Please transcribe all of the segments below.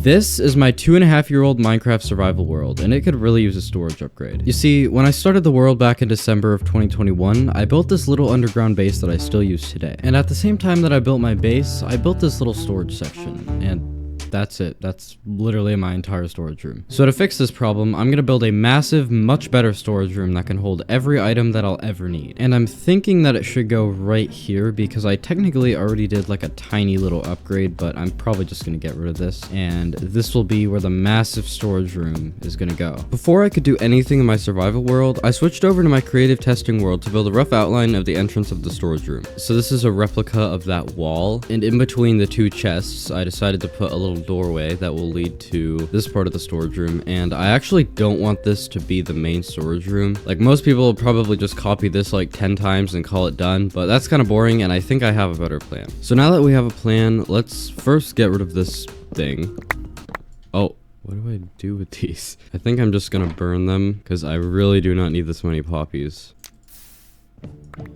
This is my 2.5-year-old Minecraft survival world, and it could really use a storage upgrade. You see, when I started the world back in December of 2021, I built this little underground base that I still use today. And at the same time that I built my base, I built this little storage section, and that's it. That's literally my entire storage room. So to fix this problem, I'm gonna build a massive, much better storage room that can hold every item that I'll ever need. And I'm thinking that it should go right here because I technically already did like a tiny little upgrade, but I'm probably just gonna get rid of this. And this will be where the massive storage room is gonna go. Before I could do anything in my survival world, I switched over to my creative testing world to build a rough outline of the entrance of the storage room. So this is a replica of that wall, and in between the two chests, I decided to put a little doorway that will lead to this part of the storage room. And I actually don't want this to be the main storage room. Like, most people will probably just copy this like 10 times and call it done, but that's kind of boring, and I think I have a better plan. So now that we have a plan, let's first get rid of this thing. Oh, what do I do with these? I think I'm just gonna burn them because I really do not need this many poppies.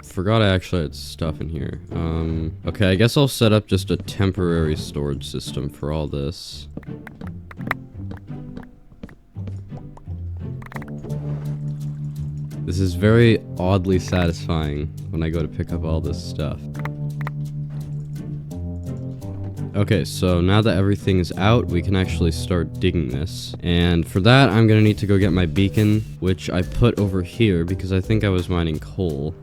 Forgot I actually had stuff in here. Okay, I guess I'll set up just a temporary storage system for all this. This is very oddly satisfying when I go to pick up all this stuff. Okay, so now that everything is out, we can actually start digging this. And for that, I'm gonna need to go get my beacon, which I put over here because I think I was mining coal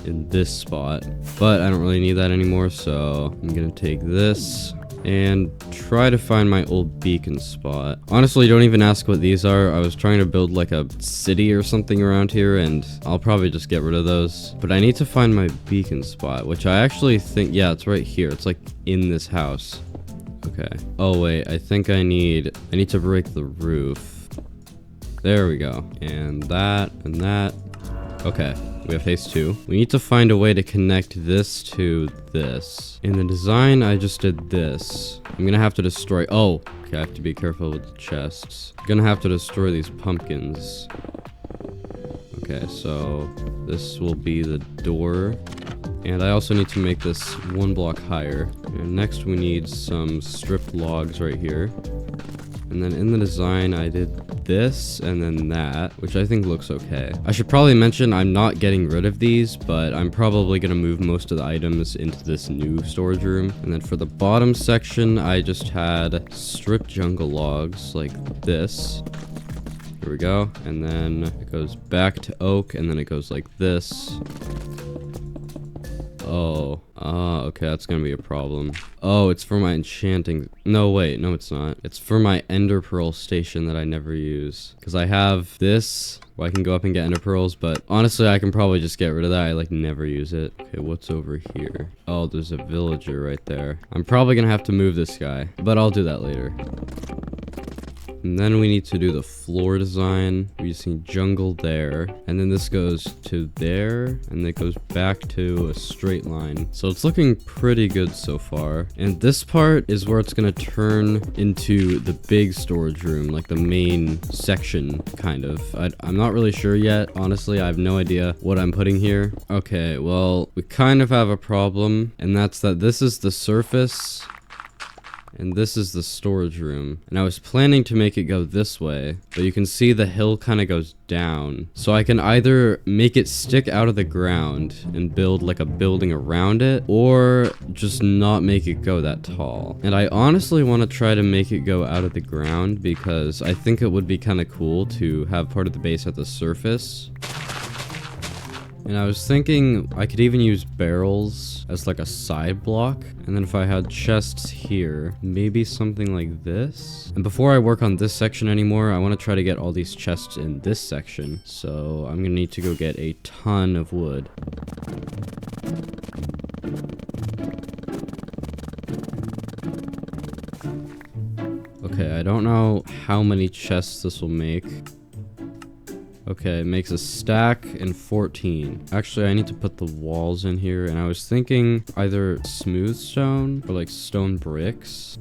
in this spot. But I don't really need that anymore, so I'm gonna take this and try to find my old beacon spot. Honestly, don't even ask what these are. I was trying to build like a city or something around here, and I'll probably just get rid of those. But I need to find my beacon spot, which I actually think, yeah, it's right here. It's like in this house. Okay. Oh wait, I think I need to break the roof. There we go. And that, and that. Okay. We have phase 2. We need to find a way to connect this to this. In the design, I just did this. I'm gonna have to destroy... Oh, okay, I have to be careful with the chests. I'm gonna have to destroy these pumpkins. Okay, so this will be the door. And I also need to make this 1 block higher. And next we need some stripped logs right here. And then in the design, I did this and then that, which I think looks okay. I should probably mention I'm not getting rid of these, but I'm probably going to move most of the items into this new storage room. And then for the bottom section, I just had stripped jungle logs like this. Here we go. And then it goes back to oak, and then it goes like this. Oh, okay, that's gonna be a problem. Oh, it's for my enchanting... No, wait, no it's not. It's for my ender pearl station that I never use. Because I have this, where I can go up and get ender pearls, but honestly, I can probably just get rid of that. I, like, never use it. Okay, what's over here? Oh, there's a villager right there. I'm probably gonna have to move this guy, but I'll do that later. And then we need to do the floor design. We just need jungle there. And then this goes to there. And it goes back to a straight line. So it's looking pretty good so far. And this part is where it's going to turn into the big storage room. Like the main section, kind of. I'm not really sure yet. Honestly, I have no idea what I'm putting here. Okay, well, we kind of have a problem. And that's that this is the surface. And this is the storage room. And I was planning to make it go this way, but you can see the hill kind of goes down. So I can either make it stick out of the ground and build like a building around it, or just not make it go that tall. And I honestly want to try to make it go out of the ground because I think it would be kind of cool to have part of the base at the surface. And I was thinking I could even use barrels as like a side block. And then if I had chests here, maybe something like this. And before I work on this section anymore, I want to try to get all these chests in this section. So I'm going to need to go get a ton of wood. Okay, I don't know how many chests this will make. Okay, it makes a stack and 14. Actually, I need to put the walls in here, and I was thinking either smooth stone or like stone bricks.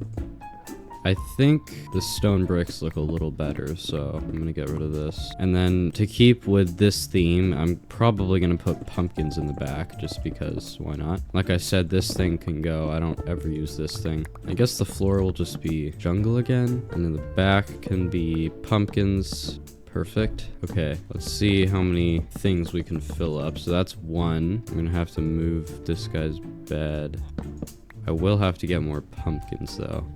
I think the stone bricks look a little better, so I'm gonna get rid of this. And then to keep with this theme, I'm probably gonna put pumpkins in the back, just because, why not? Like I said, this thing can go. I don't ever use this thing. I guess the floor will just be jungle again, and then the back can be pumpkins. Perfect. Okay, let's see how many things we can fill up. So that's one. I'm gonna have to move this guy's bed. I will have to get more pumpkins though.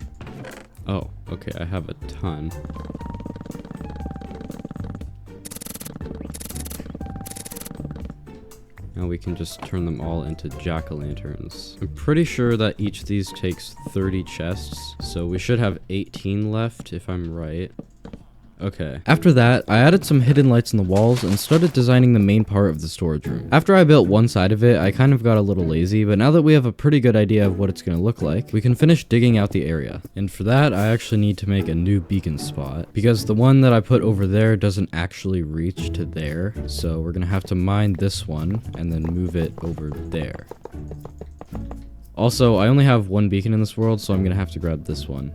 Oh, okay, I have a ton. Now we can just turn them all into jack-o'-lanterns. I'm pretty sure that each of these takes 30 chests, so we should have 18 left if I'm right. Okay. After that, I added some hidden lights in the walls and started designing the main part of the storage room. After I built one side of it, I kind of got a little lazy, but now that we have a pretty good idea of what it's going to look like, we can finish digging out the area. And for that, I actually need to make a new beacon spot, because the one that I put over there doesn't actually reach to there. So we're going to have to mine this one and then move it over there. Also, I only have one beacon in this world, so I'm going to have to grab this one.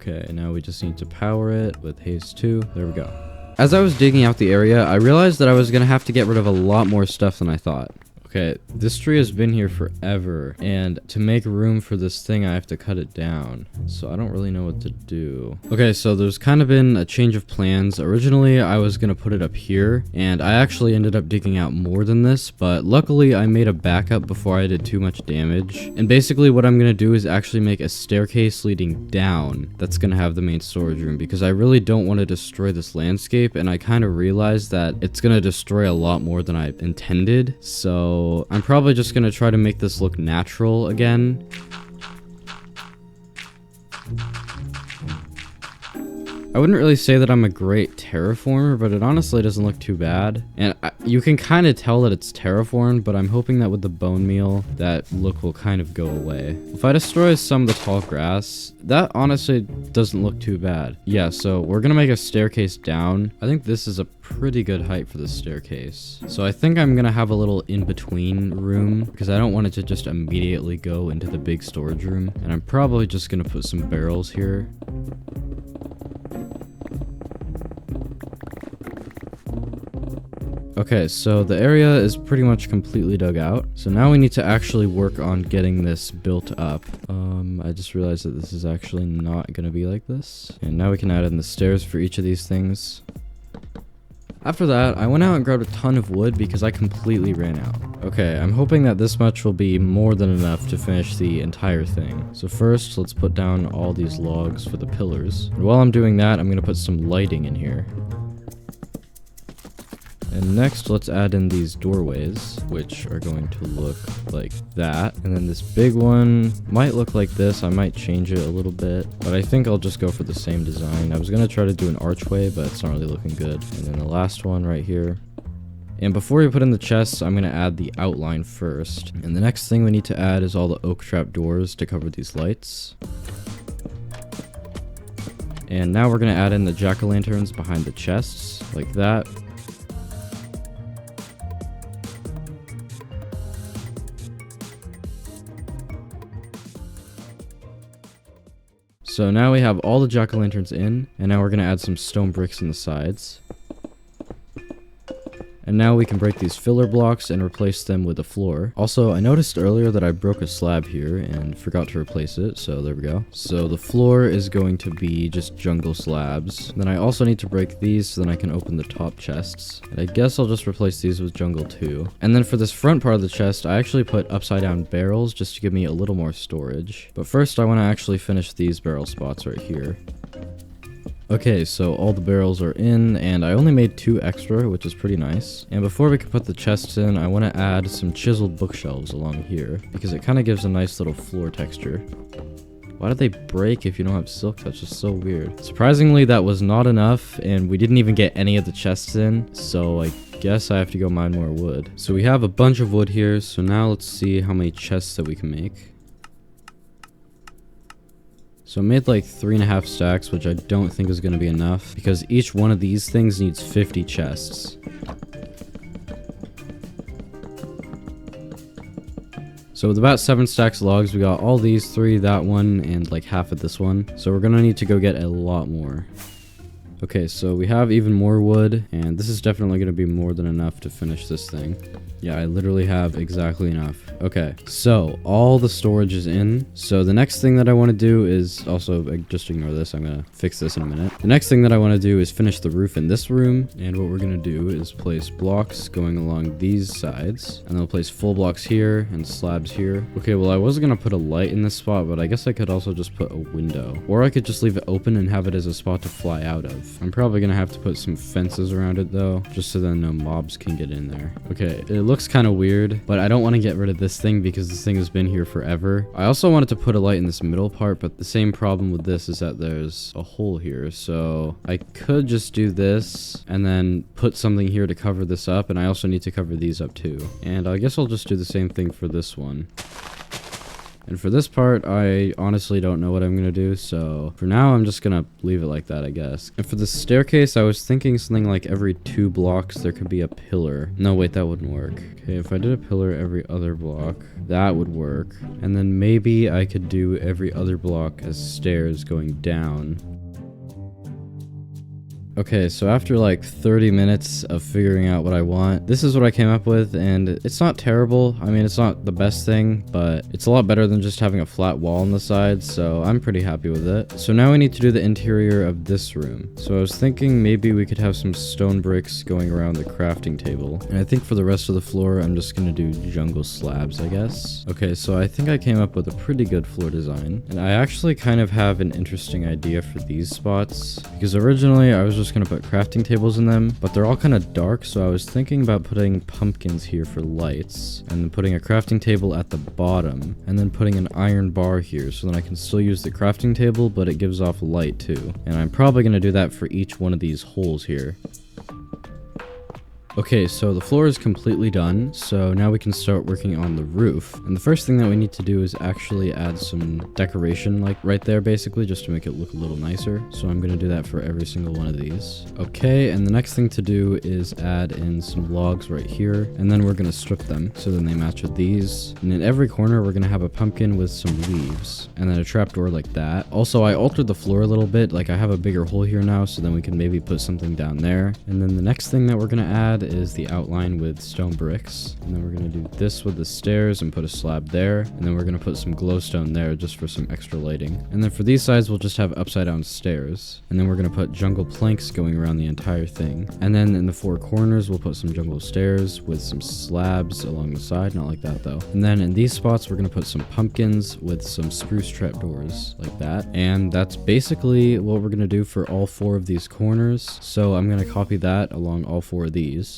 Okay, now we just need to power it with haste 2. There we go. As I was digging out the area, I realized that I was going to have to get rid of a lot more stuff than I thought. Okay, this tree has been here forever, and to make room for this thing, I have to cut it down. So I don't really know what to do. Okay, so there's kind of been a change of plans. Originally, I was gonna put it up here, and I actually ended up digging out more than this, but luckily I made a backup before I did too much damage. And basically what I'm gonna do is actually make a staircase leading down that's gonna have the main storage room, because I really don't want to destroy this landscape, and I kind of realized that it's gonna destroy a lot more than I intended. So I'm probably just gonna try to make this look natural again. I wouldn't really say that I'm a great terraformer, but it honestly doesn't look too bad. And you can kind of tell that it's terraformed, but I'm hoping that with the bone meal, that look will kind of go away. If I destroy some of the tall grass, that honestly doesn't look too bad. Yeah, so we're gonna make a staircase down. I think this is a pretty good height for the staircase. So I think I'm gonna have a little in-between room, because I don't want it to just immediately go into the big storage room. And I'm probably just gonna put some barrels here. Okay, so the area is pretty much completely dug out. So now we need to actually work on getting this built up. I just realized that this is actually not gonna be like this. And now we can add in the stairs for each of these things. After that, I went out and grabbed a ton of wood because I completely ran out. Okay, I'm hoping that this much will be more than enough to finish the entire thing. So first, let's put down all these logs for the pillars. And while I'm doing that, I'm gonna put some lighting in here. And next, let's add in these doorways, which are going to look like that. And then this big one might look like this. I might change it a little bit, but I think I'll just go for the same design. I was going to try to do an archway, but it's not really looking good. And then the last one right here. And before we put in the chests, I'm going to add the outline first. And the next thing we need to add is all the oak trap doors to cover these lights. And now we're going to add in the jack-o'-lanterns behind the chests, like that. So now we have all the jack-o'-lanterns in, and now we're going to add some stone bricks in the sides. And now we can break these filler blocks and replace them with a floor. Also, I noticed earlier that I broke a slab here and forgot to replace it, so there we go. So the floor is going to be just jungle slabs. Then I also need to break these so then I can open the top chests. And I guess I'll just replace these with jungle too. And then for this front part of the chest, I actually put upside down barrels just to give me a little more storage. But first I want to actually finish these barrel spots right here. Okay, so all the barrels are in, and I only made 2 extra, which is pretty nice. And before we can put the chests in, I want to add some chiseled bookshelves along here, because it kind of gives a nice little floor texture. Why do they break if you don't have silk touch? It's so weird. Surprisingly, that was not enough, and we didn't even get any of the chests in, so I guess I have to go mine more wood. So we have a bunch of wood here, so now let's see how many chests that we can make. So I made like 3.5 stacks, which I don't think is going to be enough, because each one of these things needs 50 chests. So with about 7 stacks of logs, we got all these 3, that one, and like half of this one. So we're gonna need to go get a lot more. Okay, so we have even more wood, and this is definitely going to be more than enough to finish this thing. Yeah, I literally have exactly enough. Okay, so all the storage is in. So the next thing that I want to do is also, just ignore this, I'm going to fix this in a minute. The next thing that I want to do is finish the roof in this room, and what we're going to do is place blocks going along these sides, and then we'll place full blocks here and slabs here. Okay, well I was going to put a light in this spot, but I guess I could also just put a window, or I could just leave it open and have it as a spot to fly out of. I'm probably gonna have to put some fences around it though, just so that no mobs can get in there. Okay, it looks kind of weird, but I don't want to get rid of this thing because this thing has been here forever. I also wanted to put a light in this middle part, but the same problem with this is that there's a hole here. So I could just do this and then put something here to cover this up, and I also need to cover these up too. And I guess I'll just do the same thing for this one. And for this part, I honestly don't know what I'm going to do, so for now, I'm just going to leave it like that, I guess. And for the staircase, I was thinking something like every 2 blocks, there could be a pillar. No, wait, that wouldn't work. Okay, if I did a pillar every other block, that would work. And then maybe I could do every other block as stairs going down. Okay, so after like 30 minutes of figuring out what I want, this is what I came up with, and it's not terrible. I mean, it's not the best thing, but it's a lot better than just having a flat wall on the side, so I'm pretty happy with it. So now we need to do the interior of this room. So I was thinking maybe we could have some stone bricks going around the crafting table. And I think for the rest of the floor, I'm just gonna do jungle slabs, I guess. Okay, so I think I came up with a pretty good floor design. And I actually kind of have an interesting idea for these spots, because originally I was just gonna put crafting tables in them, but they're all kind of dark, so I was thinking about putting pumpkins here for lights, and then putting a crafting table at the bottom, and then putting an iron bar here, so then I can still use the crafting table, but it gives off light too. And I'm probably going to do that for each one of these holes here. Okay, so the floor is completely done, so now we can start working on the roof. And the first thing that we need to do is actually add some decoration, like right there basically, just to make it look a little nicer. So I'm gonna do that for every single one of these. Okay, and the next thing to do is add in some logs right here, and then we're gonna strip them, so then they match with these. And in every corner, we're gonna have a pumpkin with some leaves, and then a trapdoor like that. Also, I altered the floor a little bit, like I have a bigger hole here now, so then we can maybe put something down there. And then the next thing that we're gonna add is the outline with stone bricks, and then we're going to do this with the stairs and put a slab there, and then we're going to put some glowstone there just for some extra lighting. And then for these sides we'll just have upside down stairs, and then we're going to put jungle planks going around the entire thing. And then in the 4 corners we'll put some jungle stairs with some slabs along the side, not like that though. And then in these spots we're going to put some pumpkins with some spruce trapdoors like that. And that's basically what we're going to do for all 4 of these corners, so I'm going to copy that along all 4 of these.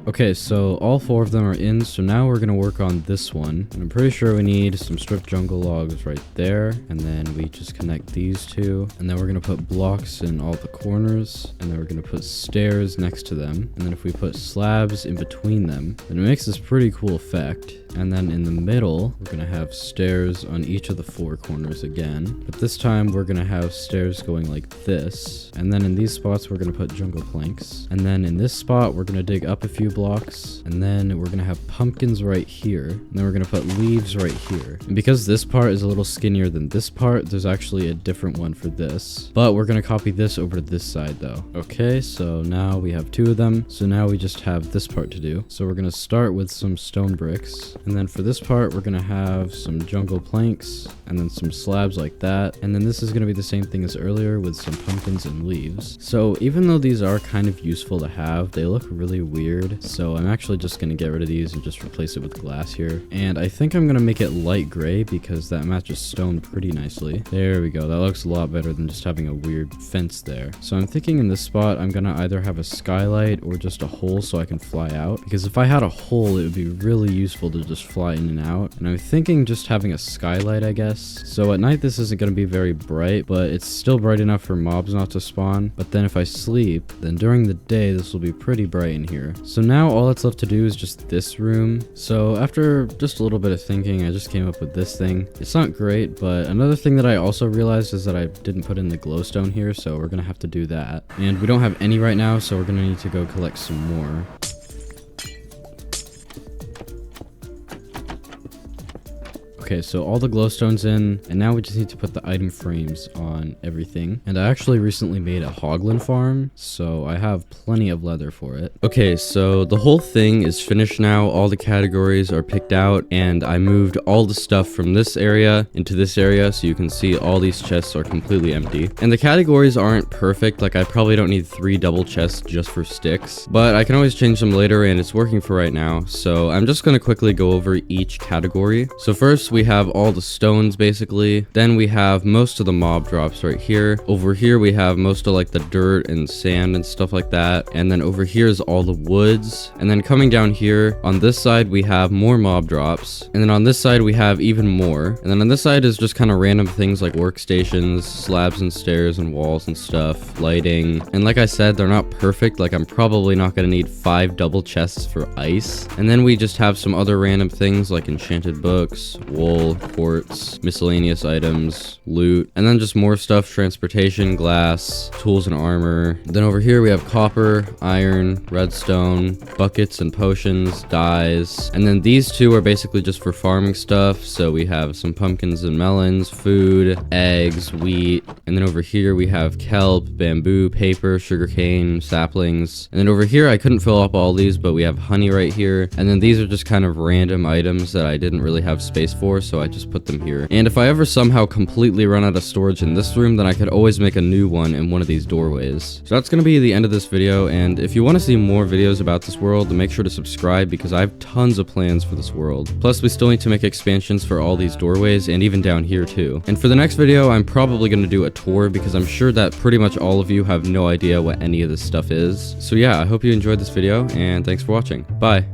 Okay, so all 4 of them are in, so now we're gonna work on this one. And I'm pretty sure we need some stripped jungle logs right there, and then we just connect these 2, and then we're gonna put blocks in all the corners, and then we're gonna put stairs next to them, and then if we put slabs in between them, then it makes this pretty cool effect. And then in the middle, we're gonna have stairs on each of the 4 corners again, but this time we're gonna have stairs going like this. And then in these spots, we're gonna put jungle planks. And then in this spot, we're gonna dig up a few blocks, and then we're gonna have pumpkins right here, and then we're gonna put leaves right here. And because this part is a little skinnier than this part, there's actually a different one for this, but we're gonna copy this over to this side though. Okay, so now we have 2 of them, so now we just have this part to do. So we're gonna start with some stone bricks, and then for this part we're gonna have some jungle planks, and then some slabs like that, and then this is gonna be the same thing as earlier with some pumpkins and leaves. So even though these are kind of useful to have, they look really weird, so I'm actually just gonna get rid of these and just replace it with glass here. And I think I'm gonna make it light gray because that matches stone pretty nicely. There we go, that looks a lot better than just having a weird fence there. So I'm thinking in this spot I'm gonna either have a skylight or just a hole so I can fly out, because if I had a hole it would be really useful to just fly in and out. And I'm thinking just having a skylight, I guess. So at night this isn't going to be very bright, but it's still bright enough for mobs not to spawn. But then if I sleep, then during the day this will be pretty bright in here. So now all that's left to do is just this room. So after just a little bit of thinking, I just came up with this thing. It's not great, but another thing that I also realized is that I didn't put in the glowstone here, so we're gonna have to do that. And we don't have any right now, so we're gonna need to go collect some more. Okay, so all the glowstones in, and now we just need to put the item frames on everything. And I actually recently made a hoglin farm, so I have plenty of leather for it. Okay, so the whole thing is finished now. All the categories are picked out, and I moved all the stuff from this area into this area, so you can see all these chests are completely empty. And the categories aren't perfect, like I probably don't need 3 double chests just for sticks, but I can always change them later, and it's working for right now. So I'm just gonna quickly go over each category. So first, we have all the stones basically. Then we have most of the mob drops right here. Over here we have most of like the dirt and sand and stuff like that. And then over here is all the woods. And then coming down here on this side we have more mob drops. And then on this side we have even more. And then on this side is just kind of random things like workstations, slabs and stairs and walls and stuff, lighting. And like I said, they're not perfect. Like I'm probably not going to need 5 double chests for ice. And then we just have some other random things like enchanted books, wool, quartz, miscellaneous items, loot, and then just more stuff, transportation, glass, tools and armor. Then over here we have copper, iron, redstone, buckets and potions, dyes. And then these two are basically just for farming stuff. So we have some pumpkins and melons, food, eggs, wheat. And then over here we have kelp, bamboo, paper, sugarcane, saplings. And then over here I couldn't fill up all these, but we have honey right here. And then these are just kind of random items that I didn't really have space for, so I just put them here. And if I ever somehow completely run out of storage in this room, then I could always make a new one in one of these doorways. So that's going to be the end of this video, and if you want to see more videos about this world, then make sure to subscribe because I have tons of plans for this world. Plus, we still need to make expansions for all these doorways and even down here too. And for the next video, I'm probably going to do a tour because I'm sure that pretty much all of you have no idea what any of this stuff is. So yeah, I hope you enjoyed this video, and thanks for watching. Bye!